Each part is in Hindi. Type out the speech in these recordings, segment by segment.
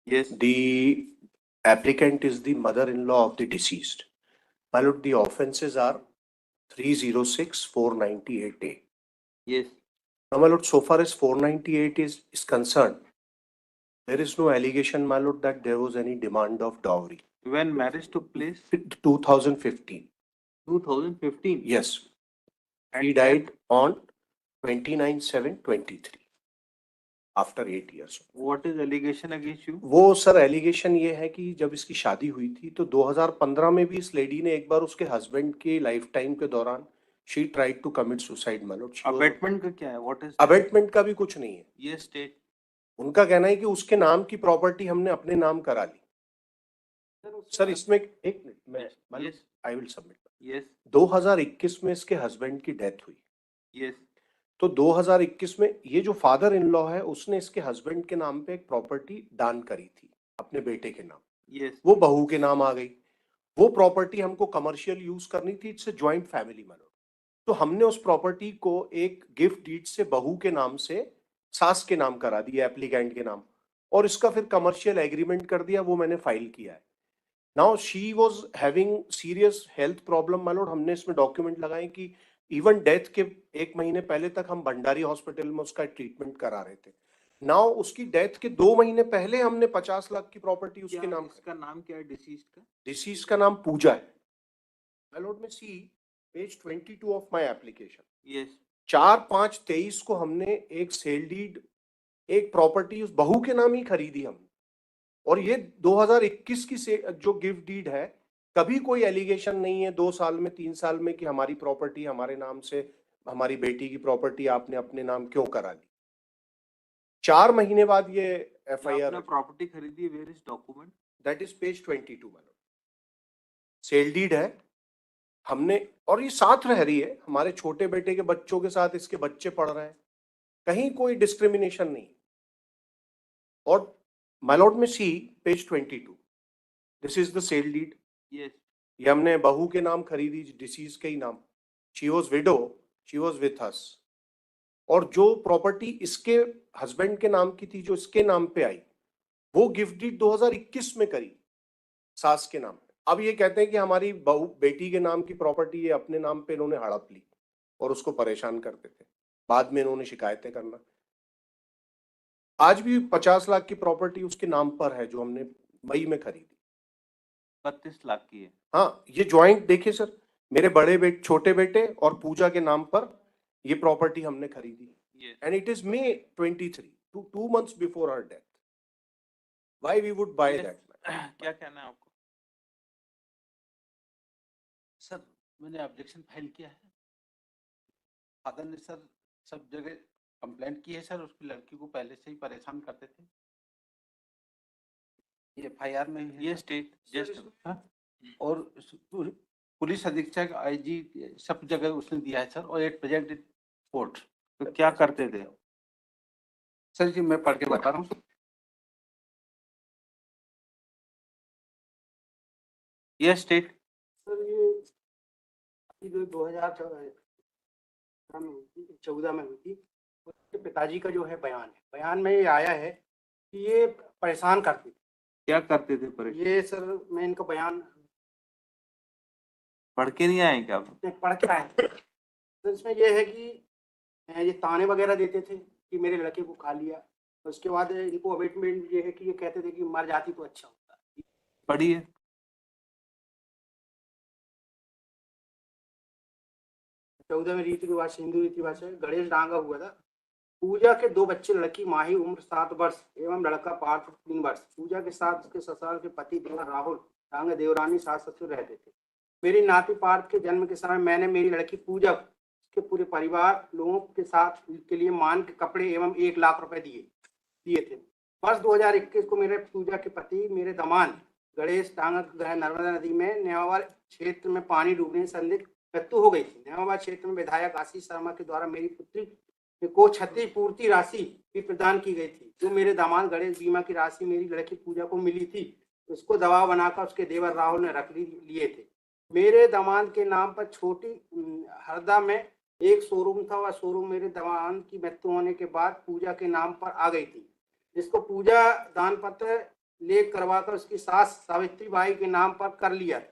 Yes. The applicant is the mother-in-law of the deceased. My lord, the offences are 306, 498A. Yes. Now, my lord, so far as 498 is concerned, there is no allegation, my lord, that there was any demand of dowry. When marriage took place? 2015. 2015. Yes. And He died on 29/7/23 after 8 years. What is allegation against you? वो सर एलिगेशन ये है कि जब इसकी शादी हुई थी तो 2015 में भी इस लेडी ने एक बार उसके हस्बैंड के लाइफ टाइम के दौरान she tried to commit suicide. Abetment का क्या है? व्हाट इज अबेटमेंट का भी कुछ नहीं है। ये स्टेट उनका कहना है कि उसके नाम की प्रॉपर्टी हमने अपने नाम करा ली। सर इसमें एक मिनट मैं आई विल सबमिट। यस 2021 में इसके हस्बैंड की डेथ हुई। यस तो 2021 में ये जो फादर इन लॉ है उसने इसके हस्बैंड के नाम पे एक प्रॉपर्टी दान करी थी अपने बेटे के नाम। यस वो बहू के नाम आ गई। वो प्रॉपर्टी हमको कमर्शियल यूज करनी थी। It's a joint family matter. तो हमने उस प्रॉपर्टी को एक गिफ्ट डीड से बहू के नाम से सास के नाम करा दिया, एप्लीकेंट के नाम, और इसका फिर कमर्शियल एग्रीमेंट कर दिया। वो मैंने फाइल किया है। Now she was having serious health problem my Lord. हमने इसमें डॉक्यूमेंट लगाए कि इवन डेथ के 1 महीने पहले तक हम भंडारी हॉस्पिटल में उसका ट्रीटमेंट करा रहे थे। नाउ उसकी डेथ के 2 महीने पहले हमने 50 लाख की प्रॉपर्टी उसके नाम। इसका नाम क्या है डिसीज का? डिसीज का नाम पूजा है माय लॉर्ड। में see page 22 of my application. Yes 4/5/23 को हमने एक सेल डीड, एक प्रॉपर्टी उस बहू के नाम ही खरीदी हमने। और ये 2021 की से जो गिफ्ट डीड है, कभी कोई एलिगेशन नहीं है 2 साल में 3 साल में कि हमारी प्रॉपर्टी हमारे नाम से, हमारी बेटी की प्रॉपर्टी आपने अपने नाम क्यों करा ली। 4 महीने बाद ये एफआईआर। प्रॉपर्टी खरीदी, where is document? That is page 22 में सेल डीड है हमने। और ये साथ रह रही है, हमारे छोटे बेटे के बच्चों के साथ इसके बच्चे पढ़ रहे हैं, कहीं कोई डिस्क्रिमिनेशन नहीं। और माय लॉर्ड में see page 22, this is the sale deed. Yes ये हमने बहू के नाम खरीदी, डिसीज के ही नाम। She was window, she was with us. और जो प्रॉपर्टी इसके हस्बैंड के नाम की थी, जो इसके नाम पे आई, वो गिफ्ट डीड 2021 में करी सास के नाम पे। अब ये कहते हैं कि हमारी बहू बेटी के नाम की प्रॉपर्टी ये अपने नाम पे इन्होंने हड़प ली और उसको परेशान करते थे। बाद में इन्होंने शिकायतें करना। आज भी 50 लाख की प्रॉपर्टी उसके नाम पर है जो हमने मई में खरीदी। 32 लाख की है। हाँ, ये ज्वाइंट देखिए सर, मेरे बड़े बेटे, छोटे बेटे और पूजा के नाम पर ये प्रॉपर्टी हमने खरीदी। And it is May 23, 2 months before her death. Why we would buy that? क्या कहना है आपको? सर मैंने ऑब्जेक्शन फाइल किया है। फादर ने सर सब जगह कंप्लेंट की है सर, उसकी लड़की को पहले से ही परेशान करते थे। ये एफआईआर में है। ये स्टेट जस्ट और पुलिस अधीक्षक आईजी सब जगह उसने दिया है सर, और एट प्रेजेंट कोर्ट। तो क्या करते थे? सर जी मैं पढ़ के बता रहा हूँ। ये स्टेट सर ये जो 2014 में हुई थी, उसके पिताजी का जो है बयान में ये आया है कि ये परेशान करते थे। क्या करते थे परेशान? ये सर मैं इनका बयान पढ़ के नहीं आए क्या? पढ़ के आए तो इसमें ये है कि ये ताने वगैरह देते थे कि मेरे लड़के को खा लिया। उसके बाद इनको अबेटमेंट ये है कि ये कहते थे कि मर जाती तो अच्छा होता। पढ़िए। चौदह में रीति रिवाज, हिंदू रीति रिवाज है। गणेश डांगा हुआ था। पूजा के 2 बच्चे, लड़की माही उम्र 7 वर्ष एवं लड़का पार्थ 3 वर्ष। पूजा के साथ उसके ससुराल के पति देवर राहुल डांगा देवरानी सास ससुर रहते थे। मेरी नाती पार्थ के जन्म के समय मैंने मेरी लड़की पूजा के पूरे परिवार लोगों के साथ के लिए मान के कपड़े एवं 1 लाख रुपए दिए थे। वर्ष 2021 को मेरे पूजा के पति मेरे दामाद गणेश डांगा नर्मदा नदी में नेवाबाद क्षेत्र में पानी डूबने से संदिग्ध मृत्यु हो गई थी। नेवाबाद क्षेत्र में विधायक आशीष शर्मा के द्वारा मेरी पुत्री को क्षतिपूर्ति राशि भी प्रदान की गई थी। जो मेरे दामाद गणेश बीमा की राशि मेरी लड़की पूजा को मिली थी, उसको दबाव बनाकर उसके देवर राहुल ने रख लिए थे। मेरे दामाद के नाम पर छोटी हरदा में एक शोरूम था। वह शोरूम मेरे दामाद की मृत्यु होने के बाद पूजा के नाम पर आ गई थी, जिसको पूजा दान पत्र लेख करवाकर उसकी सास सावित्री बाई के नाम पर कर लिया था।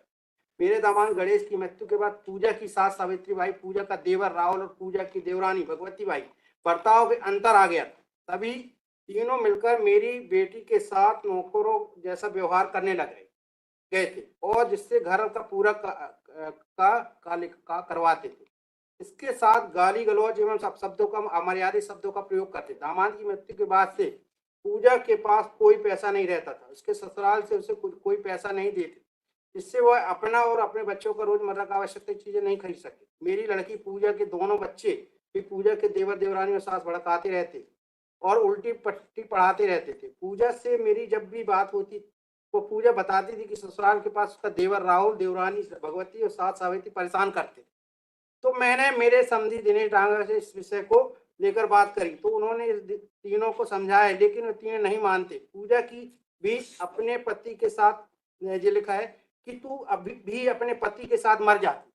मेरे दामाद गणेश की मृत्यु के बाद पूजा की सास सावित्री बाई, पूजा का देवर राहुल और पूजा की देवरानी भगवती बाई बर्ताव के अंतर आ गया था। तभी तीनों मिलकर मेरी बेटी के साथ नौकरों जैसा व्यवहार करने गए थे और जिससे घर का पूरा का करवाते थे। इसके साथ गाली गलौज एवं सब शब्दों का अमर्यादित शब्दों का प्रयोग करते। दामाद की मृत्यु के बाद से पूजा के पास कोई पैसा नहीं रहता था। उसके ससुराल से उसे कोई पैसा नहीं देते, जिससे वह अपना और अपने बच्चों का रोजमर्रा का आवश्यक चीजें नहीं खरीद सके। मेरी लड़की पूजा के दोनों बच्चे भी पूजा के देवर देवरानी और सास भड़काते रहते और उल्टी पट्टी पढ़ाते रहते थे। पूजा से मेरी जब भी बात होती वो पूजा बताती थी कि ससुराल के पास उसका देवर राहुल, देवरानी भगवती और सास सावित्री परेशान करते। तो मैंने मेरे समधी दिनेश डांगा से इस विषय को लेकर बात करी तो उन्होंने तीनों को समझाया, लेकिन वे तीनों नहीं मानते। पूजा की भी अपने पति के साथ ये लिखा है कि तू अभी भी अपने पति के साथ मर जाती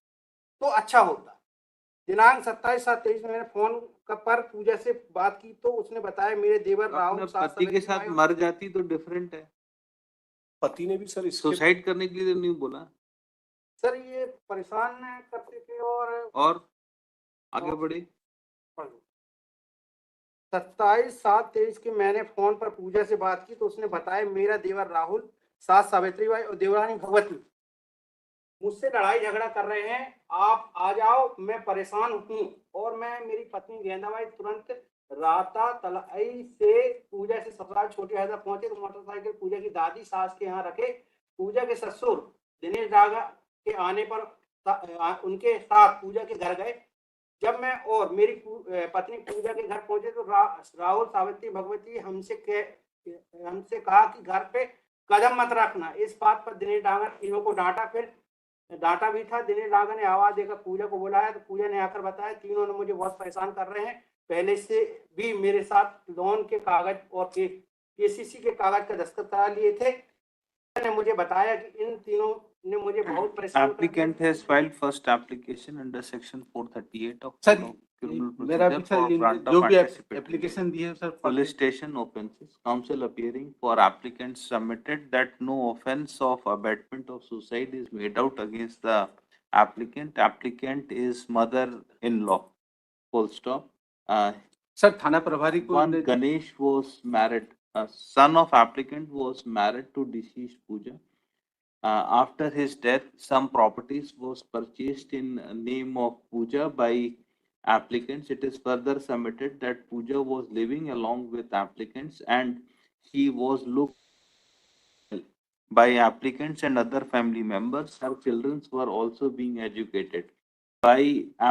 तो अच्छा होता। दिनांक 27/7/23 में मैंने फोन पर पूजा से बात की तो उसने बताया मेरे देवर राहुल अपने सास पति के सावित्री साथ बाई- मर जाती तो डिफरेंट है, पति ने भी सर इसके सुसाइड करने के लिए तो नहीं बोला। सर ये परेशान करते थे और आगे बढ़े। 27/7/23 की मैंने फोन पर पूजा से बात की तो उसने बताया मेरा देवर राहुल, सास सावित्री बाई और देवरानी भगवती मुझसे लड़ाई झगड़ा कर रहे हैं। आप आ जाओ, मैं परेशान हूँ। और मैं मेरी पत्नी गेंदाबाई तुरंत राता तलाई से पूजा से ससुराल छोटी हैदर पहुंचे तो मोटरसाइकिल पूजा की दादी सास के यहाँ रखे। पूजा के ससुर दिनेश डागा के आने पर उनके साथ पूजा के घर गए। जब मैं और मेरी पत्नी पूजा के घर पहुंचे तो राहुल, सावित्री, भगवती हमसे कहा कि घर पे कदम मत रखना। इस बात पर दिनेश डांगा तीनों को डांटा, फिर डांटा भी था। दिनेश डांगा ने आवाज देकर पूजा को बुलाया तो पूजा ने आकर बताया तीनों ने मुझे बहुत परेशान कर रहे हैं, पहले से भी मेरे साथ लोन के कागज और केसीसी के कागज का दस्तखत करा लिए थे। ने मुझे बताया कि इन तीनों ने मुझे बहुत परेशान Applicant has filed first application under section 438 of sir, Code of Criminal मेरा भी Procedure for सर grant जो of भी participatory एप्लीकेशन दी है sir police station offences. Counsel appearing for applicants submitted that no offence of abetment of suicide is made out against the applicant. Applicant is mother-in-law. Full stop. Sir थाना प्रभारी को One Ganesh was married. A son of applicant was married to deceased Pooja. After his death, some properties was purchased in name of Pooja by applicants. It is further submitted that Pooja was living along with applicants and she was looked by applicants and other family members. Her children were also being educated by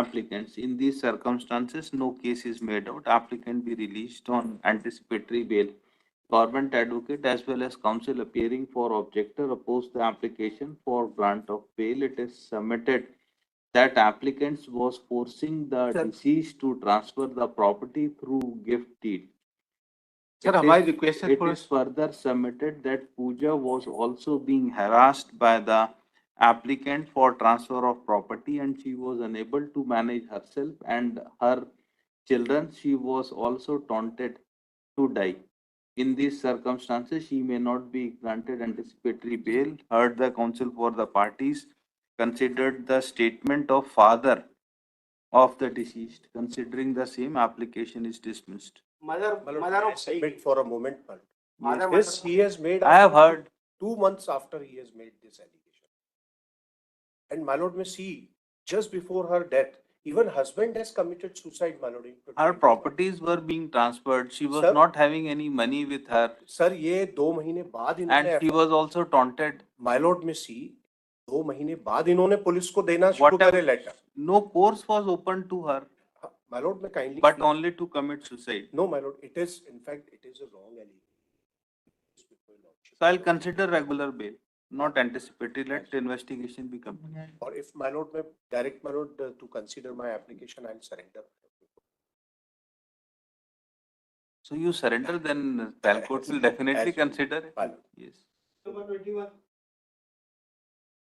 applicants. In these circumstances, no case is made out. Applicant be released on anticipatory bail. Government advocate as well as counsel appearing for objector opposed the application for grant of bail. It is submitted that applicants was forcing the Sir. deceased to transfer the property through gift deed. Sir हमारी रिक्वेस्ट है It थोड़ा is further submitted that Pooja was also being harassed by the applicant for transfer of property and she was unable to manage herself and her children. She was also taunted to die. In these circumstances, she may not be granted anticipatory bail. Heard the counsel for the parties, considered the statement of father of the deceased. Considering the same, application is dismissed. Mother submit for a moment, but Mother- this he has made. I have heard. 2 months after he has made this allegation. And my lord may see, just before her death, even husband has committed suicide, my lord. Her properties were being transferred. She was Sir? not having any money with her, Sir, ये 2 महीने बाद and इन्होंने she was also taunted. my lord may see, 2 महीने बाद इन्होंने पुलिस को देना शुरू करे letter. No course was open to her, My lord may kindly. but only to commit suicide. No, my lord, it is, in fact, it is a wrong allegation. So I'll consider regular bail, not anticipatory. Let investigation be completed. Or if my lord may direct my lord to consider my application, I'll surrender. So you surrender, then Pal court will definitely consider it. My lord. Yes. Number 21